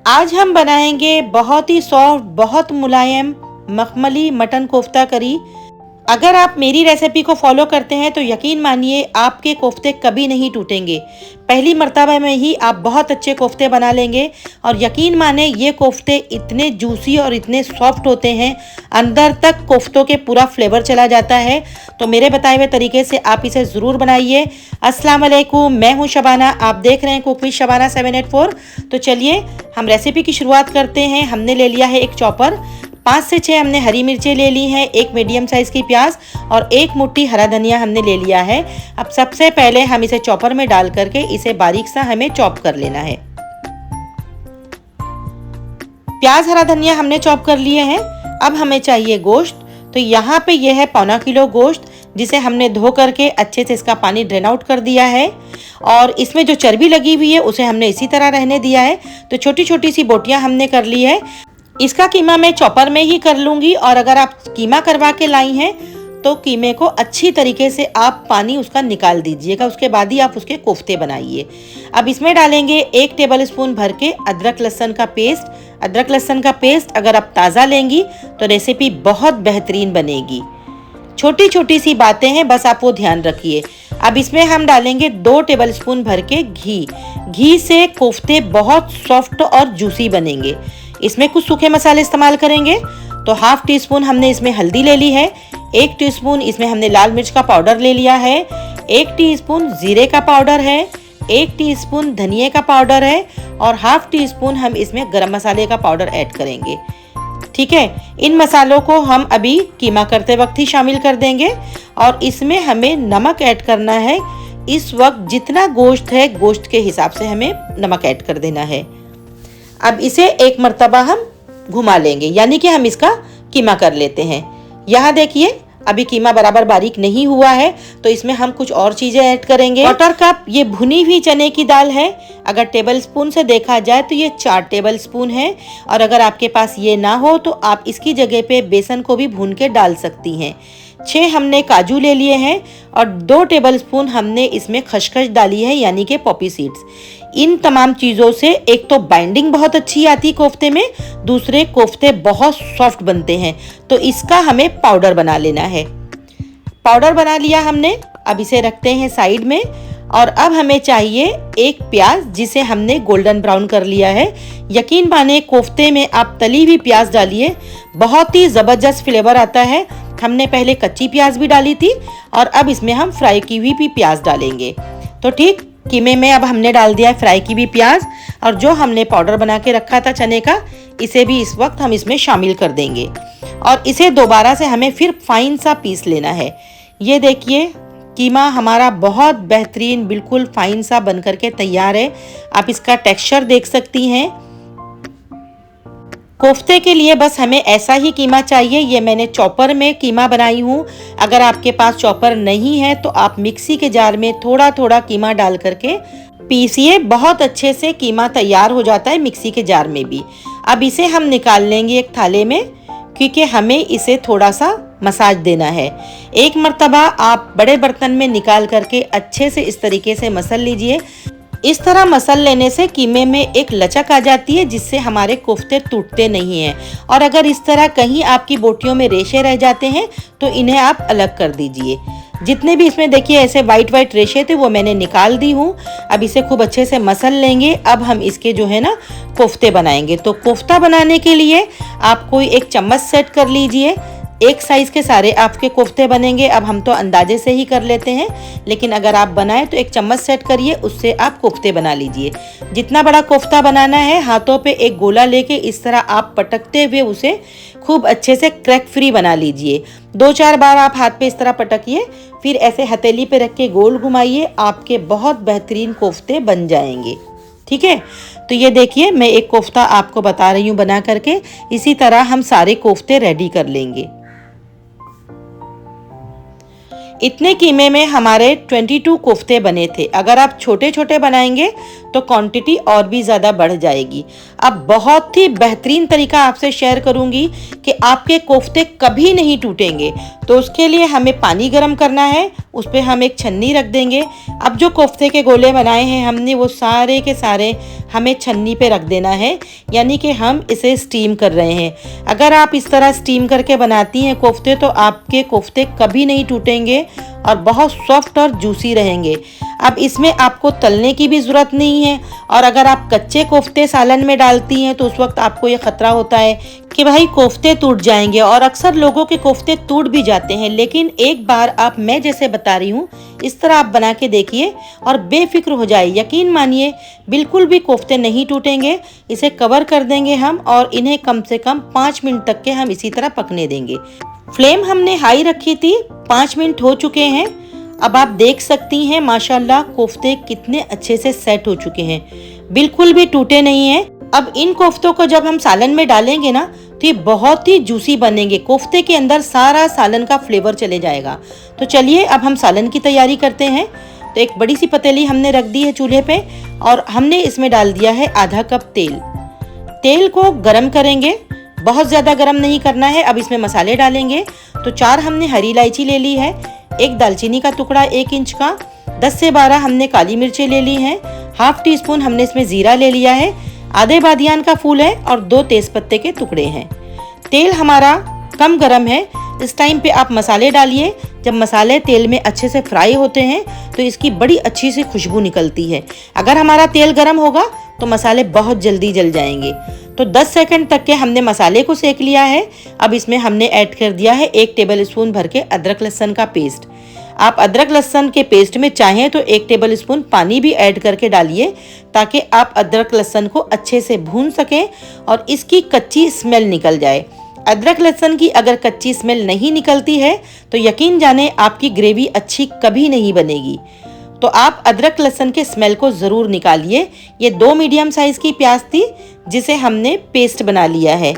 आज हम बनाएंगे बहुत ही सॉफ्ट, बहुत मुलायम मखमली मटन कोफ्ता करी। अगर आप मेरी रेसिपी को फॉलो करते हैं तो यकीन मानिए आपके कोफ्ते कभी नहीं टूटेंगे। पहली मर्तबा में ही आप बहुत अच्छे कोफ्ते बना लेंगे। और यकीन माने ये कोफ्ते इतने जूसी और इतने सॉफ्ट होते हैं, अंदर तक कोफ्तों के पूरा फ्लेवर चला जाता है। तो मेरे बताए हुए तरीके से आप इसे ज़रूर बनाइए। अस्सलाम वालेकुम, मैं हूँ शबाना, आप देख रहे हैं कुक विद शबाना 784। तो चलिए हम रेसिपी की शुरुआत करते हैं। हमने ले लिया है एक चॉपर, 5 से 6 हमने हरी मिर्चें ले ली हैं, एक मीडियम साइज़ की प्याज और एक मुट्ठी हरा धनिया हमने ले लिया है। अब सबसे पहले हम इसे चॉपर में डाल करके इसे बारीक सा हमें चॉप कर लेना है। प्याज हरा धनिया हमने चॉप कर लिए हैं। अब हमें चाहिए गोश्त। तो यहाँ पे यह है 1/4 किलो गोश्त, जिसे हमने धो करके अच्छे से इसका पानी ड्रेन आउट कर दिया है। और इसमें जो चर्बी लगी हुई है उसे हमने इसी तरह रहने दिया है। तो छोटी छोटी सी बोटियाँ हमने कर ली है। इसका कीमा मैं चॉपर में ही कर लूँगी, और अगर आप कीमा करवा के लाई हैं तो कीमे को अच्छी तरीके से आप पानी उसका निकाल दीजिएगा, उसके बाद ही आप उसके कोफ्ते बनाइए। अब इसमें डालेंगे 1 टेबलस्पून भर के अदरक लहसुन का पेस्ट। अदरक लहसुन का पेस्ट अगर आप ताज़ा लेंगी तो रेसिपी बहुत बेहतरीन बनेगी। छोटी छोटी सी बातें हैं, बस आप वो ध्यान रखिए। अब इसमें हम डालेंगे 2 टेबलस्पून भर के घी। घी से कोफ्ते बहुत सॉफ्ट और जूसी बनेंगे। इसमें कुछ सूखे मसाले इस्तेमाल करेंगे। तो 1/2 टीस्पून हमने इसमें हल्दी ले ली है, 1 टीस्पून इसमें हमने लाल मिर्च का पाउडर ले लिया है, 1 टीस्पून जीरे का पाउडर है, 1 टीस्पून धनिया का पाउडर है और 1/2 टीस्पून हम इसमें गरम मसाले का पाउडर ऐड करेंगे। ठीक है, इन मसालों को हम अभी कीमा करते वक्त ही शामिल कर देंगे। और इसमें हमें नमक ऐड करना है। इस वक्त जितना गोश्त है गोश्त के हिसाब से हमें नमक ऐड कर देना है। अब इसे एक मर्तबा हम घुमा लेंगे, यानी कि हम इसका कीमा कर लेते हैं। यहाँ देखिए अभी कीमा बराबर बारीक नहीं हुआ है, तो इसमें हम कुछ और चीज़ें ऐड करेंगे। 1/4 कप ये भुनी हुई चने की दाल है। अगर टेबल स्पून से देखा जाए तो ये 4 टेबल स्पून है, और अगर आपके पास ये ना हो तो आप इसकी जगह पे बेसन को भी भून के डाल सकती हैं। 6 हमने काजू ले लिए हैं और 2 टेबल स्पून हमने इसमें खसखस डाली है, यानी कि पॉपी सीड्स। इन तमाम चीज़ों से एक तो बाइंडिंग बहुत अच्छी आती कोफ्ते में, दूसरे कोफ्ते बहुत सॉफ्ट बनते हैं। तो इसका हमें पाउडर बना लेना है। पाउडर बना लिया हमने, अब इसे रखते हैं साइड में। और अब हमें चाहिए एक प्याज, जिसे हमने गोल्डन ब्राउन कर लिया है। यकीन माने कोफ्ते में आप तली हुई प्याज डालिए, बहुत ही ज़बरदस्त फ्लेवर आता है। हमने पहले कच्ची प्याज भी डाली थी और अब इसमें हम फ्राई की हुई भी प्याज डालेंगे। तो ठीक कीमे में अब हमने डाल दिया है फ्राई की भी प्याज, और जो हमने पाउडर बना के रखा था चने का, इसे भी इस वक्त हम इसमें शामिल कर देंगे। और इसे दोबारा से हमें फिर फाइन सा पीस लेना है। ये देखिए कीमा हमारा बहुत बेहतरीन बिल्कुल फाइन सा बन करके तैयार है। आप इसका टेक्सचर देख सकती हैं। कोफ्ते के लिए बस हमें ऐसा ही कीमा चाहिए। ये मैंने चॉपर में कीमा बनाई हूँ। अगर आपके पास चॉपर नहीं है तो आप मिक्सी के जार में थोड़ा थोड़ा कीमा डाल करके पीसिए, बहुत अच्छे से कीमा तैयार हो जाता है मिक्सी के जार में भी। अब इसे हम निकाल लेंगे एक थाले में, क्योंकि हमें इसे थोड़ा सा मसाज देना है। एक मर्तबा आप बड़े बर्तन में निकाल करके अच्छे से इस तरीके से मसल लीजिए। इस तरह मसल लेने से कीमे में एक लचक आ जाती है, जिससे हमारे कोफ्ते टूटते नहीं हैं। और अगर इस तरह कहीं आपकी बोटियों में रेशे रह जाते हैं तो इन्हें आप अलग कर दीजिए। जितने भी इसमें देखिए ऐसे वाइट वाइट रेशे थे वो मैंने निकाल दी हूँ। अब इसे खूब अच्छे से मसल लेंगे। अब हम इसके जो है ना कोफ्ते बनाएंगे। तो कोफ्ता बनाने के लिए आप कोई एक चम्मच सेट कर लीजिए। एक साइज़ के सारे आपके कोफ्ते बनेंगे। अब हम तो अंदाजे से ही कर लेते हैं, लेकिन अगर आप बनाएं तो एक चम्मच सेट करिए, उससे आप कोफ्ते बना लीजिए। जितना बड़ा कोफ्ता बनाना है, हाथों पे एक गोला लेके इस तरह आप पटकते हुए उसे खूब अच्छे से क्रैक फ्री बना लीजिए। 2-4 बार आप हाथ पे इस तरह पटकिए, फिर ऐसे हथेली पे रख के गोल घुमाइए। आपके बहुत बेहतरीन कोफ्ते बन जाएंगे। ठीक है, तो ये देखिए मैं एक कोफ्ता आपको बता रही हूँ बना करके। इसी तरह हम सारे कोफ्ते रेडी कर लेंगे। इतने कीमे में हमारे 22 कोफ्ते बने थे। अगर आप छोटे छोटे बनाएंगे तो क्वांटिटी और भी ज़्यादा बढ़ जाएगी। अब बहुत ही बेहतरीन तरीका आपसे शेयर करूंगी कि आपके कोफ्ते कभी नहीं टूटेंगे। तो उसके लिए हमें पानी गर्म करना है, उस पर हम एक छन्नी रख देंगे। अब जो कोफ्ते के गोले बनाए हैं हमने, वो सारे के सारे हमें छन्नी पे रख देना है, यानी कि हम इसे स्टीम कर रहे हैं। अगर आप इस तरह स्टीम करके बनाती हैं कोफ्ते, तो आपके कोफ्ते कभी नहीं टूटेंगे और बहुत सॉफ्ट और जूसी रहेंगे। अब इसमें आपको तलने की भी ज़रूरत नहीं है, और अगर आप कच्चे कोफ्ते सालन में डालती हैं तो उस वक्त आपको ये ख़तरा होता है कि भाई कोफ्ते टूट जाएंगे, और अक्सर लोगों के कोफ्ते टूट भी जाते हैं। लेकिन एक बार आप मैं जैसे बता रही हूँ इस तरह आप बना के देखिए और बेफिक्र हो जाए, यकीन मानिए बिल्कुल भी कोफ्ते नहीं टूटेंगे। इसे कवर कर देंगे हम और इन्हें कम से कम 5 मिनट तक के हम इसी तरह पकने देंगे। फ्लेम हमने हाई रखी थी, 5 मिनट हो चुके हैं। अब आप देख सकती हैं माशाल्लाह कोफ्ते कितने अच्छे से सेट हो चुके हैं, बिल्कुल भी टूटे नहीं हैं। अब इन कोफ्तों को जब हम सालन में डालेंगे ना तो ये बहुत ही जूसी बनेंगे, कोफ्ते के अंदर सारा सालन का फ्लेवर चले जाएगा। तो चलिए अब हम सालन की तैयारी करते हैं। तो एक बड़ी सी पतीली हमने रख दी है चूल्हे पे और हमने इसमें डाल दिया है आधा कप तेल। तेल को गरम करेंगे, बहुत ज़्यादा गरम नहीं करना है। अब इसमें मसाले डालेंगे। तो 4 हमने हरी इलायची ले ली है, एक दालचीनी का टुकड़ा 1 इंच का, 10 से 12 हमने काली मिर्चें ले ली हैं, हाफ टी स्पून हमने इसमें ज़ीरा ले लिया है, आधे बादियान का फूल है और 2 तेज़पत्ते के टुकड़े हैं। तेल हमारा कम गरम है, इस टाइम पे आप मसाले डालिए। जब मसाले तेल में अच्छे से फ्राई होते हैं तो इसकी बड़ी अच्छी सी खुशबू निकलती है। अगर हमारा तेल गरम होगा तो मसाले बहुत जल्दी जल जाएंगे। तो 10 सेकंड तक के हमने मसाले को सेक लिया है। अब इसमें हमने ऐड कर दिया है 1 टेबल स्पून भर के अदरक लहसुन का पेस्ट। आप अदरक लहसुन के पेस्ट में चाहें तो 1 टेबल स्पून पानी भी ऐड करके डालिए, ताकि आप अदरक लहसुन को अच्छे से भून सकें और इसकी कच्ची स्मेल निकल जाए। अदरक लहसुन की अगर कच्ची स्मेल नहीं निकलती है तो यकीन जाने आपकी ग्रेवी अच्छी कभी नहीं बनेगी। तो आप अदरक लहसुन के स्मेल को ज़रूर निकालिए। ये 2 मीडियम साइज़ की प्याज थी जिसे हमने पेस्ट बना लिया है।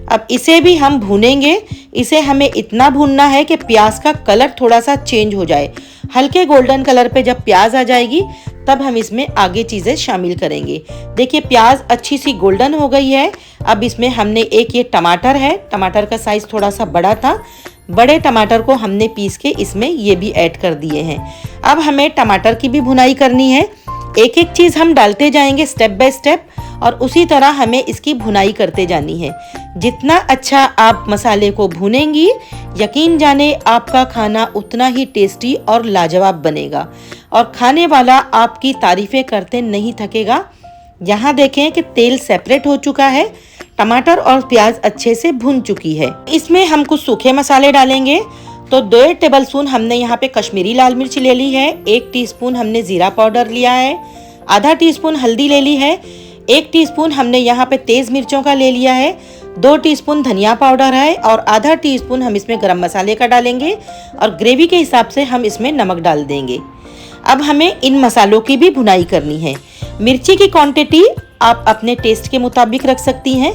अब इसे भी हम भूनेंगे। इसे हमें इतना भूनना है कि प्याज का कलर थोड़ा सा चेंज हो जाए। हल्के गोल्डन कलर पे जब प्याज आ जाएगी तब हम इसमें आगे चीज़ें शामिल करेंगे। देखिए प्याज अच्छी सी गोल्डन हो गई है। अब इसमें हमने एक ये टमाटर है, टमाटर का साइज़ थोड़ा सा बड़ा था, बड़े टमाटर को हमने पीस के इसमें ये भी ऐड कर दिए हैं। अब हमें टमाटर की भी भुनाई करनी है। एक एक चीज़ हम डालते जाएंगे स्टेप बाय स्टेप, और उसी तरह हमें इसकी भुनाई करते जानी है। जितना अच्छा आप मसाले को भुनेंगी, यकीन जाने आपका खाना उतना ही टेस्टी और लाजवाब बनेगा और खाने वाला आपकी तारीफ़ें करते नहीं थकेगा। यहाँ देखें कि तेल सेपरेट हो चुका है, टमाटर और प्याज अच्छे से भुन चुकी है। इसमें हम कुछ सूखे मसाले डालेंगे। तो 2 टेबल स्पून हमने यहाँ पे कश्मीरी लाल मिर्च ले ली है, 1 टीस्पून हमने ज़ीरा पाउडर लिया है, आधा टीस्पून हल्दी ले ली है, 1 टीस्पून हमने यहाँ पे तेज़ मिर्चों का ले लिया है, 2 टीस्पून धनिया पाउडर है और आधा टीस्पून हम इसमें गरम मसाले का डालेंगे और ग्रेवी के हिसाब से हम इसमें नमक डाल देंगे। अब हमें इन मसालों की भी भुनाई करनी है। मिर्ची की क्वांटिटी आप अपने टेस्ट के मुताबिक रख सकती हैं।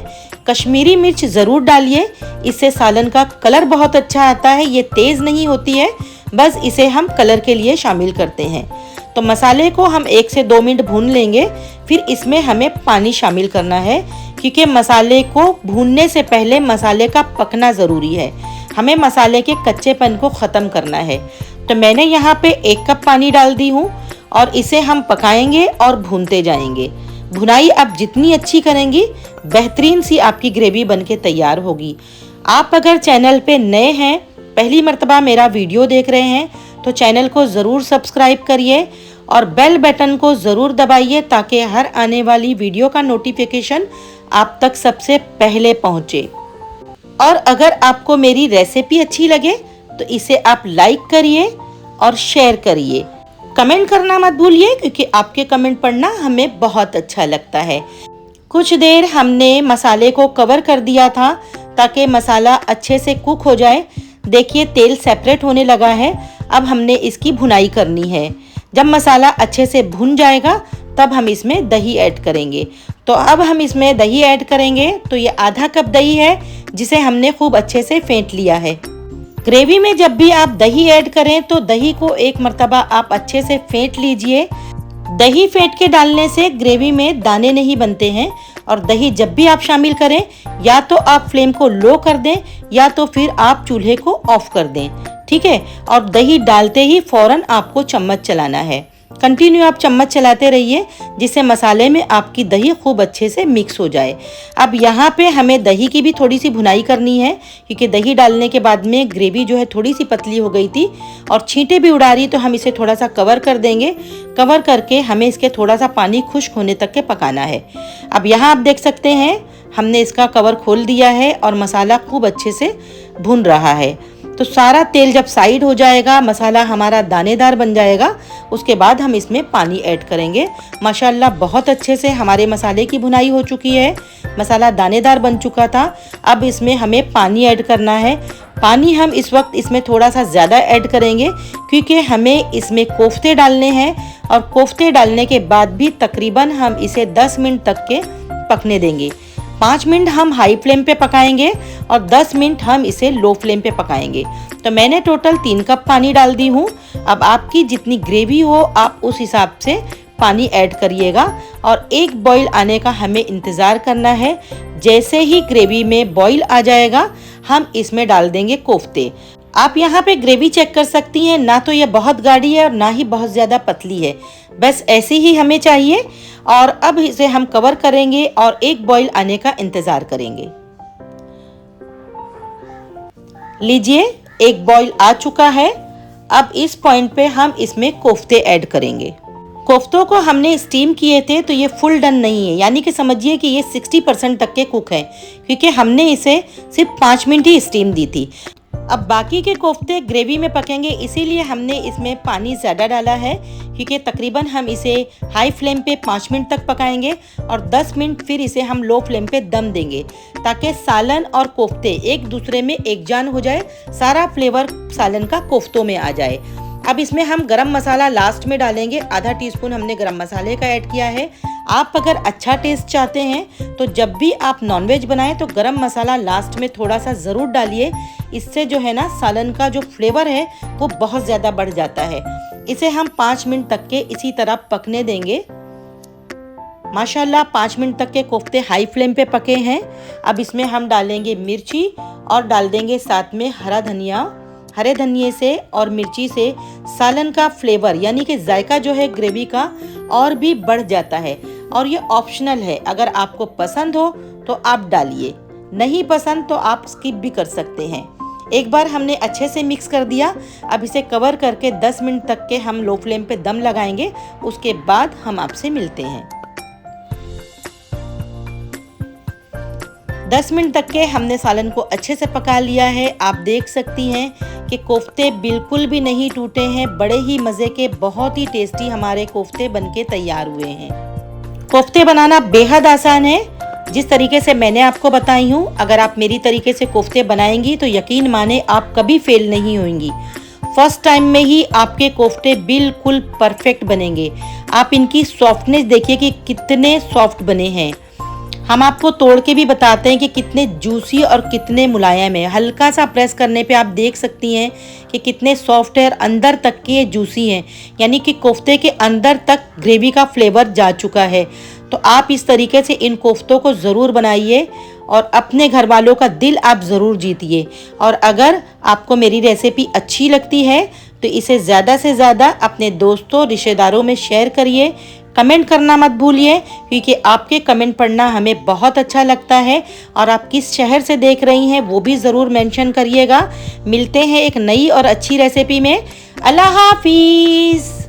कश्मीरी मिर्च ज़रूर डालिए, इससे सालन का कलर बहुत अच्छा आता है। ये तेज़ नहीं होती है, बस इसे हम कलर के लिए शामिल करते हैं। तो मसाले को हम 1 से 2 मिनट भून लेंगे। फिर इसमें हमें पानी शामिल करना है, क्योंकि मसाले को भूनने से पहले मसाले का पकना ज़रूरी है। हमें मसाले के कच्चेपन को ख़त्म करना है। तो मैंने यहाँ पे 1 कप पानी डाल दी हूँ और इसे हम पकाएंगे और भूनते जाएंगे। भुनाई आप जितनी अच्छी करेंगी, बेहतरीन सी आपकी ग्रेवी बनके तैयार होगी। आप अगर चैनल पे नए हैं, पहली मर्तबा मेरा वीडियो देख रहे हैं, तो चैनल को ज़रूर सब्सक्राइब करिए और बेल बटन को ज़रूर दबाइए, ताकि हर आने वाली वीडियो का नोटिफिकेशन आप तक सबसे पहले पहुँचे। और अगर आपको मेरी रेसिपी अच्छी लगे तो इसे आप लाइक करिए और शेयर करिए। कमेंट करना मत भूलिए, क्योंकि आपके कमेंट पढ़ना हमें बहुत अच्छा लगता है। कुछ देर हमने मसाले को कवर कर दिया था ताकि मसाला अच्छे से कुक हो जाए। देखिए तेल सेपरेट होने लगा है। अब हमने इसकी भुनाई करनी है। जब मसाला अच्छे से भुन जाएगा तब हम इसमें दही ऐड करेंगे। तो अब हम इसमें दही ऐड करेंगे। तो ये आधा कप दही है जिसे हमने खूब अच्छे से फेंट लिया है। ग्रेवी में जब भी आप दही ऐड करें तो दही को 1 मर्तबा आप अच्छे से फेंट लीजिए। दही फेंट के डालने से ग्रेवी में दाने नहीं बनते हैं। और दही जब भी आप शामिल करें, या तो आप फ्लेम को लो कर दें या तो फिर आप चूल्हे को ऑफ कर दें, ठीक है। और दही डालते ही फौरन आपको चम्मच चलाना है। कंटिन्यू आप चम्मच चलाते रहिए जिससे मसाले में आपकी दही खूब अच्छे से मिक्स हो जाए। अब यहाँ पे हमें दही की भी थोड़ी सी भुनाई करनी है, क्योंकि दही डालने के बाद में ग्रेवी जो है थोड़ी सी पतली हो गई थी और छींटे भी उड़ा रही, तो हम इसे थोड़ा सा कवर कर देंगे। कवर करके हमें इसके थोड़ा सा पानी खुश्क होने तक के पकाना है। अब यहाँ आप देख सकते हैं हमने इसका कवर खोल दिया है और मसाला खूब अच्छे से भुन रहा है। तो सारा तेल जब साइड हो जाएगा, मसाला हमारा दानेदार बन जाएगा, उसके बाद हम इसमें पानी ऐड करेंगे। माशाल्लाह बहुत अच्छे से हमारे मसाले की भुनाई हो चुकी है, मसाला दानेदार बन चुका था। अब इसमें हमें पानी ऐड करना है। पानी हम इस वक्त इसमें थोड़ा सा ज़्यादा ऐड करेंगे क्योंकि हमें इसमें कोफ्ते डालने हैं और कोफ्ते डालने के बाद भी तकरीबन हम इसे 10 मिनट तक के पकने देंगे। 5 मिनट हम हाई फ्लेम पे पकाएंगे और 10 मिनट हम इसे लो फ्लेम पे पकाएंगे। तो मैंने टोटल 3 कप पानी डाल दी हूँ। अब आपकी जितनी ग्रेवी हो आप उस हिसाब से पानी ऐड करिएगा और एक बॉईल आने का हमें इंतज़ार करना है। जैसे ही ग्रेवी में बॉईल आ जाएगा हम इसमें डाल देंगे कोफ्ते। आप यहाँ पे ग्रेवी चेक कर सकती हैं, ना तो ये बहुत गाढ़ी है और ना ही बहुत ज़्यादा पतली है, बस ऐसी ही हमें चाहिए। और अब इसे हम कवर करेंगे और एक बॉईल आने का इंतज़ार करेंगे। लीजिए एक बॉईल आ चुका है। अब इस पॉइंट पे हम इसमें कोफ्ते ऐड करेंगे। कोफ्तों को हमने स्टीम किए थे तो ये फुल डन नहीं है, यानी कि समझिए कि ये 60% तक के कुक हैं, क्योंकि हमने इसे सिर्फ 5 मिनट ही स्टीम दी थी। अब बाकी के कोफ्ते ग्रेवी में पकेंगे, इसीलिए हमने इसमें पानी ज़्यादा डाला है, क्योंकि तकरीबन हम इसे हाई फ्लेम पे 5 मिनट तक पकाएंगे और 10 मिनट फिर इसे हम लो फ्लेम पे दम देंगे, ताकि सालन और कोफ्ते एक दूसरे में एकजान हो जाए, सारा फ्लेवर सालन का कोफ्तों में आ जाए। अब इसमें हम गरम मसाला लास्ट में डालेंगे। आधा टीस्पून हमने गरम मसाले का ऐड किया है। आप अगर अच्छा टेस्ट चाहते हैं तो जब भी आप नॉनवेज बनाएं तो गरम मसाला लास्ट में थोड़ा सा ज़रूर डालिए। इससे जो है ना सालन का जो फ्लेवर है वो बहुत ज़्यादा बढ़ जाता है। इसे हम 5 मिनट तक के इसी तरह पकने देंगे। माशाल्लाह 5 मिनट तक के कोफ्ते हाई फ्लेम पे पके हैं। अब इसमें हम डालेंगे मिर्ची और डाल देंगे साथ में हरा धनिया। हरे धनिए से और मिर्ची से सालन का फ्लेवर यानी कि जायका जो है ग्रेवी का और भी बढ़ जाता है। और ये ऑप्शनल है, अगर आपको पसंद हो तो आप डालिए, नहीं पसंद तो आप स्किप भी कर सकते हैं। एक बार हमने अच्छे से मिक्स कर दिया। अब इसे कवर करके 10 मिनट तक के हम लो फ्लेम पे दम लगाएंगे। उसके बाद हम आपसे मिलते हैं। 10 मिनट तक के हमने सालन को अच्छे से पका लिया है। आप देख सकती हैं कि कोफ्ते बिल्कुल भी नहीं टूटे हैं। बड़े ही मज़े के बहुत ही टेस्टी हमारे कोफ्ते बनके तैयार हुए हैं। कोफ्ते बनाना बेहद आसान है, जिस तरीके से मैंने आपको बताई हूँ। अगर आप मेरी तरीके से कोफ्ते बनाएंगी तो यकीन माने आप कभी फेल नहीं होंगी। फर्स्ट टाइम में ही आपके कोफ्ते बिल्कुल परफेक्ट बनेंगे। आप इनकी सॉफ्टनेस देखिए कि कितने सॉफ्ट बने हैं। हम आपको तोड़ के भी बताते हैं कि कितने जूसी और कितने मुलायम है। हल्का सा प्रेस करने पे आप देख सकती हैं कि कितने सॉफ्ट है और अंदर तक के ये जूसी हैं, यानी कि कोफ्ते के अंदर तक ग्रेवी का फ्लेवर जा चुका है। तो आप इस तरीके से इन कोफ्तों को ज़रूर बनाइए और अपने घर वालों का दिल आप ज़रूर जीतिए। और अगर आपको मेरी रेसिपी अच्छी लगती है तो इसे ज़्यादा से ज़्यादा अपने दोस्तों रिश्तेदारों में शेयर करिए। कमेंट करना मत भूलिए, क्योंकि आपके कमेंट पढ़ना हमें बहुत अच्छा लगता है। और आप किस शहर से देख रही हैं वो भी ज़रूर मेंशन करिएगा। मिलते हैं एक नई और अच्छी रेसिपी में। अल्लाह हाफिज़।